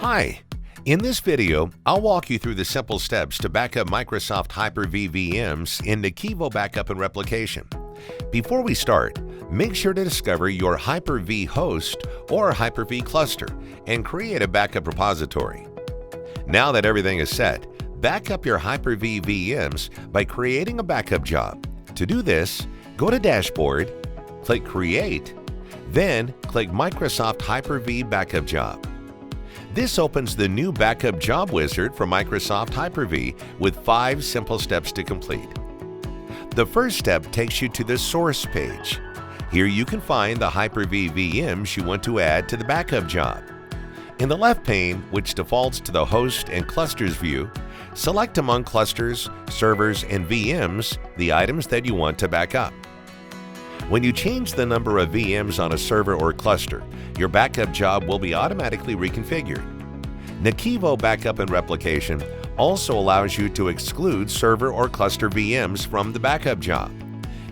Hi! In this video, I'll walk you through the simple steps to back up Microsoft Hyper-V VMs in Nekivo Backup and Replication. Before we start, make sure to discover your Hyper-V host or Hyper-V cluster and create a backup repository. Now that everything is set, back up your Hyper-V VMs by creating a backup job. To do this, go to Dashboard, click Create, then click Microsoft Hyper-V Backup Job. This opens the new Backup Job Wizard for Microsoft Hyper-V with 5 simple steps to complete. The first step takes you to the Source page. Here you can find the Hyper-V VMs you want to add to the backup job. In the left pane, which defaults to the Host and Clusters view, select among clusters, servers, and VMs the items that you want to back up. When you change the number of VMs on a server or cluster, your backup job will be automatically reconfigured. Nekivo Backup and Replication also allows you to exclude server or cluster VMs from the backup job.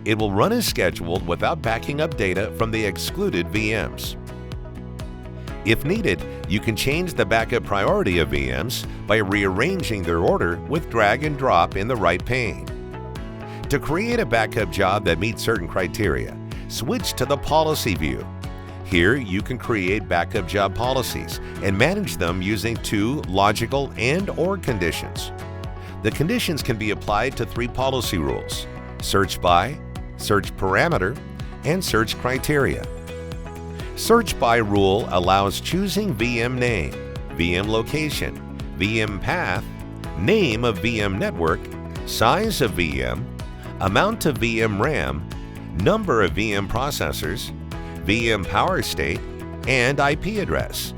It will run as scheduled without backing up data from the excluded VMs. If needed, you can change the backup priority of VMs by rearranging their order with drag and drop in the right pane. To create a backup job that meets certain criteria, switch to the Policy view. Here you can create backup job policies and manage them using 2 logical and/or conditions. The conditions can be applied to 3 policy rules: search by, search parameter, and search criteria. Search by rule allows choosing VM name, VM location, VM path, name of VM network, size of VM, amount of VM RAM, number of VM processors, VM power state, and IP address.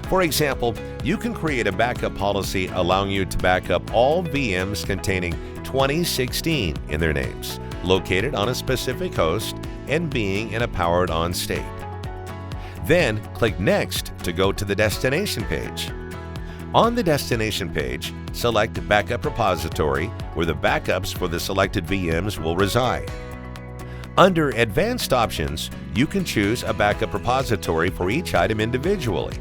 For example, you can create a backup policy allowing you to back up all VMs containing 2016 in their names, located on a specific host and being in a powered-on state. Then click Next to go to the destination page. On the destination page, select Backup Repository, where the backups for the selected VMs will reside. Under Advanced Options, you can choose a backup repository for each item individually.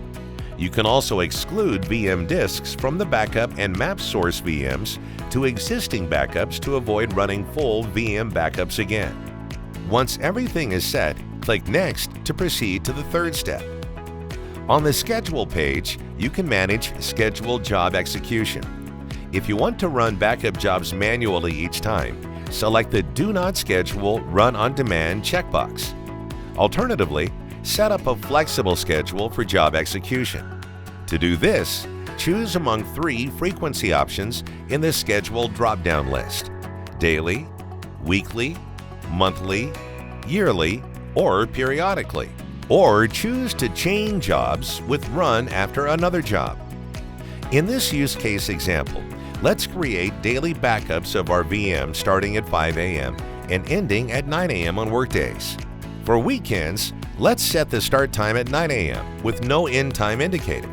You can also exclude VM disks from the backup and map source VMs to existing backups to avoid running full VM backups again. Once everything is set, click Next to proceed to the third step. On the Schedule page, you can manage scheduled job execution. If you want to run backup jobs manually each time, select the Do Not Schedule Run on Demand checkbox. Alternatively, set up a flexible schedule for job execution. To do this, choose among 3 frequency options in the Schedule drop-down list: daily, weekly, monthly, yearly, or periodically. Or choose to chain jobs with run after another job. In this use case example, let's create daily backups of our VM starting at 5 a.m. and ending at 9 a.m. on workdays. For weekends, let's set the start time at 9 a.m. with no end time indicated.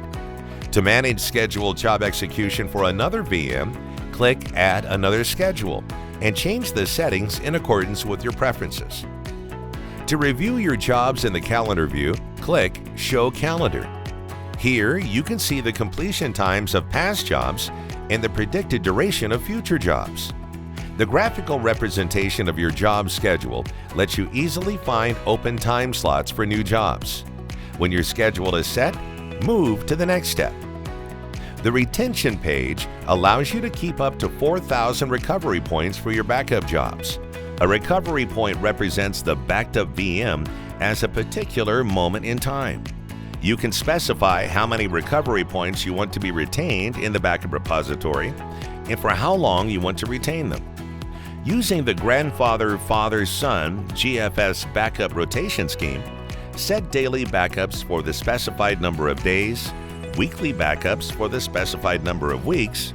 To manage scheduled job execution for another VM, click Add Another Schedule and change the settings in accordance with your preferences. To review your jobs in the Calendar view, click Show Calendar. Here you can see the completion times of past jobs and the predicted duration of future jobs. The graphical representation of your job schedule lets you easily find open time slots for new jobs. When your schedule is set, move to the next step. The Retention page allows you to keep up to 4,000 recovery points for your backup jobs. A recovery point represents the backed up VM as a particular moment in time. You can specify how many recovery points you want to be retained in the backup repository and for how long you want to retain them. Using the grandfather-father-son GFS backup rotation scheme, set daily backups for the specified number of days, weekly backups for the specified number of weeks,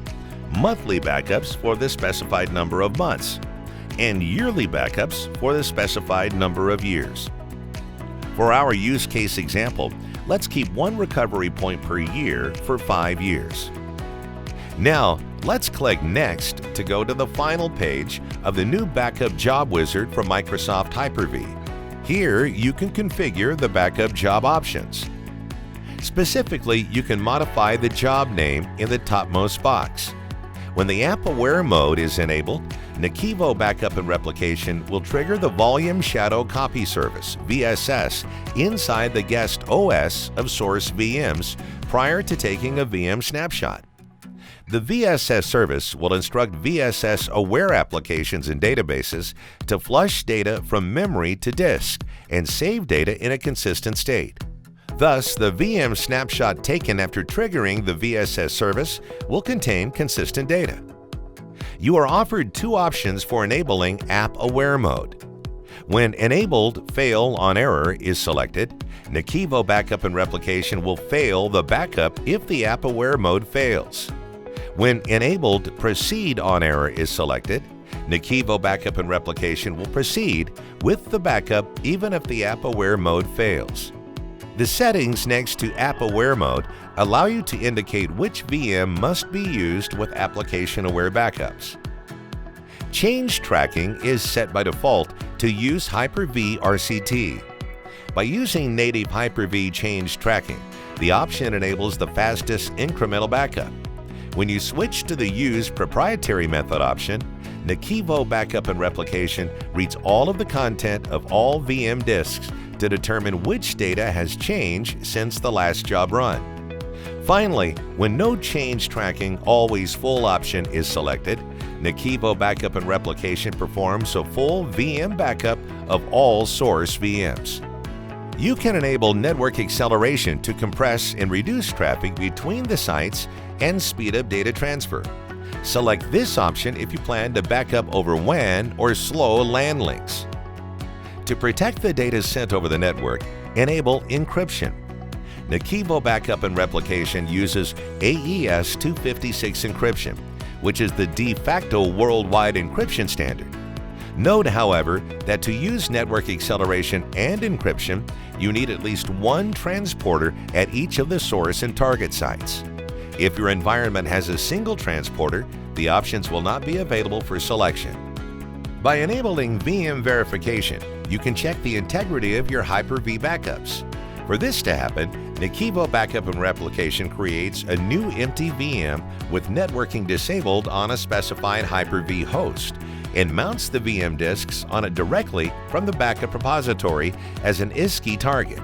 monthly backups for the specified number of months, and yearly backups for the specified number of years. For our use case example, let's keep 1 recovery point per year for 5 years. Now, let's click Next to go to the final page of the new Backup Job Wizard for Microsoft Hyper-V. Here, you can configure the backup job options. Specifically, you can modify the job name in the topmost box. When the app-aware mode is enabled, Nekivo Backup and Replication will trigger the Volume Shadow Copy Service, VSS, inside the guest OS of source VMs prior to taking a VM snapshot. The VSS service will instruct VSS-aware applications and databases to flush data from memory to disk and save data in a consistent state. Thus, the VM snapshot taken after triggering the VSS service will contain consistent data. You are offered two options for enabling App-Aware mode. When Enabled Fail on Error is selected, Nekivo Backup and Replication will fail the backup if the App-Aware mode fails. When Enabled Proceed on Error is selected, Nekivo Backup and Replication will proceed with the backup even if the App-Aware mode fails. The settings next to App-Aware mode allow you to indicate which VM must be used with application-aware backups. Change tracking is set by default to use Hyper-V RCT. By using native Hyper-V change tracking, the option enables the fastest incremental backup. When you switch to the Use Proprietary Method option, Nekivo Backup and Replication reads all of the content of all VM disks to determine which data has changed since the last job run. Finally, when no change tracking always full option is selected, Nekivo Backup and Replication performs a full VM backup of all source VMs. You can enable network acceleration to compress and reduce traffic between the sites and speed up data transfer. Select this option if you plan to back up over WAN or slow LAN links. To protect the data sent over the network, enable encryption. Nekivo Backup and Replication uses AES 256 encryption, which is the de facto worldwide encryption standard. Note, however, that to use network acceleration and encryption, you need at least one transporter at each of the source and target sites. If your environment has a single transporter, the options will not be available for selection. By enabling VM verification, you can check the integrity of your Hyper-V backups. For this to happen, Nekivo Backup and Replication creates a new empty VM with networking disabled on a specified Hyper-V host and mounts the VM disks on it directly from the backup repository as an ISKI target.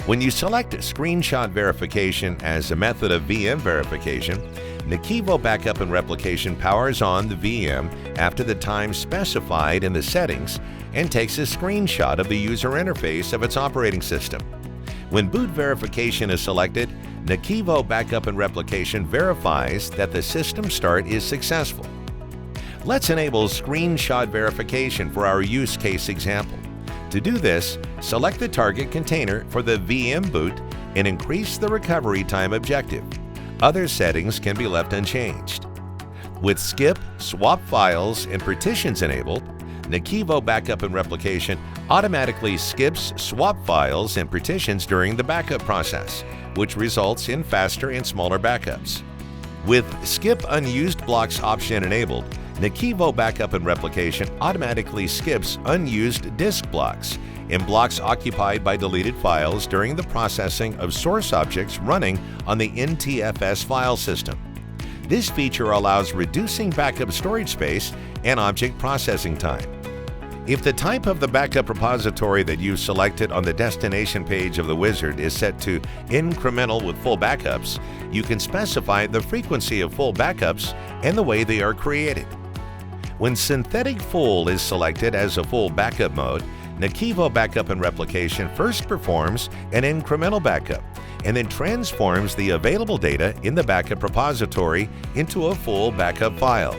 When you select Screenshot Verification as a method of VM verification, Nekivo Backup and Replication powers on the VM after the time specified in the settings and takes a screenshot of the user interface of its operating system. When boot verification is selected, Nekivo Backup and Replication verifies that the system start is successful. Let's enable screenshot verification for our use case example. To do this, select the target container for the VM boot and increase the recovery time objective. Other settings can be left unchanged. With skip, swap files, and partitions enabled, Nekivo Backup and Replication automatically skips swap files and partitions during the backup process, which results in faster and smaller backups. With Skip Unused Blocks option enabled, Nekivo Backup and Replication automatically skips unused disk blocks and blocks occupied by deleted files during the processing of source objects running on the NTFS file system. This feature allows reducing backup storage space and object processing time. If the type of the backup repository that you've selected on the destination page of the wizard is set to incremental with full backups, you can specify the frequency of full backups and the way they are created. When synthetic full is selected as a full backup mode, Nekivo Backup and Replication first performs an incremental backup and then transforms the available data in the backup repository into a full backup file.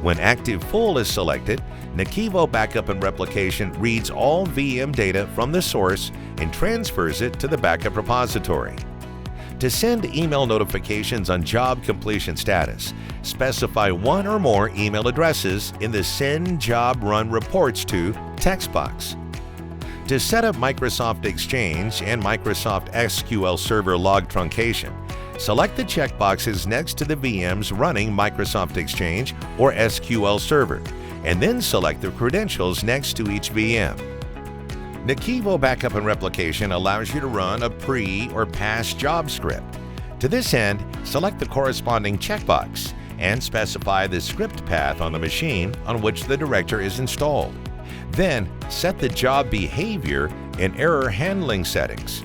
When active full is selected, Nekivo Backup and Replication reads all VM data from the source and transfers it to the backup repository. To send email notifications on job completion status, specify one or more email addresses in the Send Job Run Reports to text box. To set up Microsoft Exchange and Microsoft SQL Server log truncation, select the checkboxes next to the VMs running Microsoft Exchange or SQL Server, and then select the credentials next to each VM. Nakivo Backup and Replication allows you to run a pre- or past job script. To this end, select the corresponding checkbox and specify the script path on the machine on which the director is installed. Then, set the job behavior and error handling settings.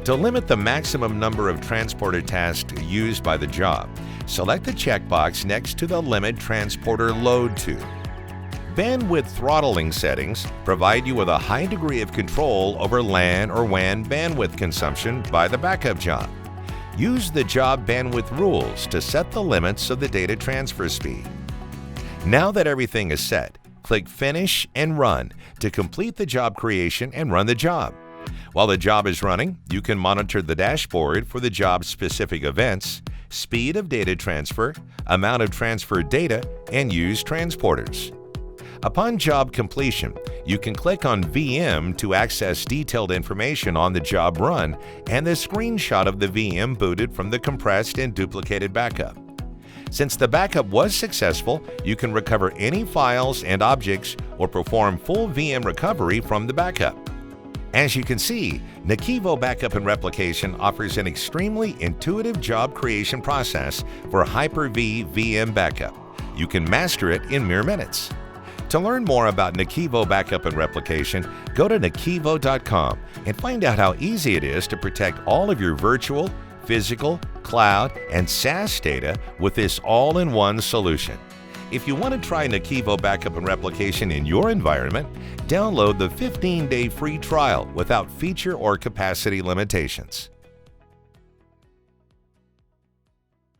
To limit the maximum number of transporter tasks used by the job, select the checkbox next to the Limit Transporter Load to. Bandwidth throttling settings provide you with a high degree of control over LAN or WAN bandwidth consumption by the backup job. Use the job bandwidth rules to set the limits of the data transfer speed. Now that everything is set, click Finish and Run to complete the job creation and run the job. While the job is running, you can monitor the dashboard for the job's specific events, speed of data transfer, amount of transferred data, and used transporters. Upon job completion, you can click on VM to access detailed information on the job run and the screenshot of the VM booted from the compressed and duplicated backup. Since the backup was successful, you can recover any files and objects or perform full VM recovery from the backup. As you can see, Nakivo Backup and Replication offers an extremely intuitive job creation process for Hyper-V VM backup. You can master it in mere minutes. To learn more about Nakivo Backup and Replication, go to nakivo.com and find out how easy it is to protect all of your virtual, physical, cloud, and SaaS data with this all-in-one solution. If you want to try Nakivo Backup and Replication in your environment, download the 15-day free trial without feature or capacity limitations.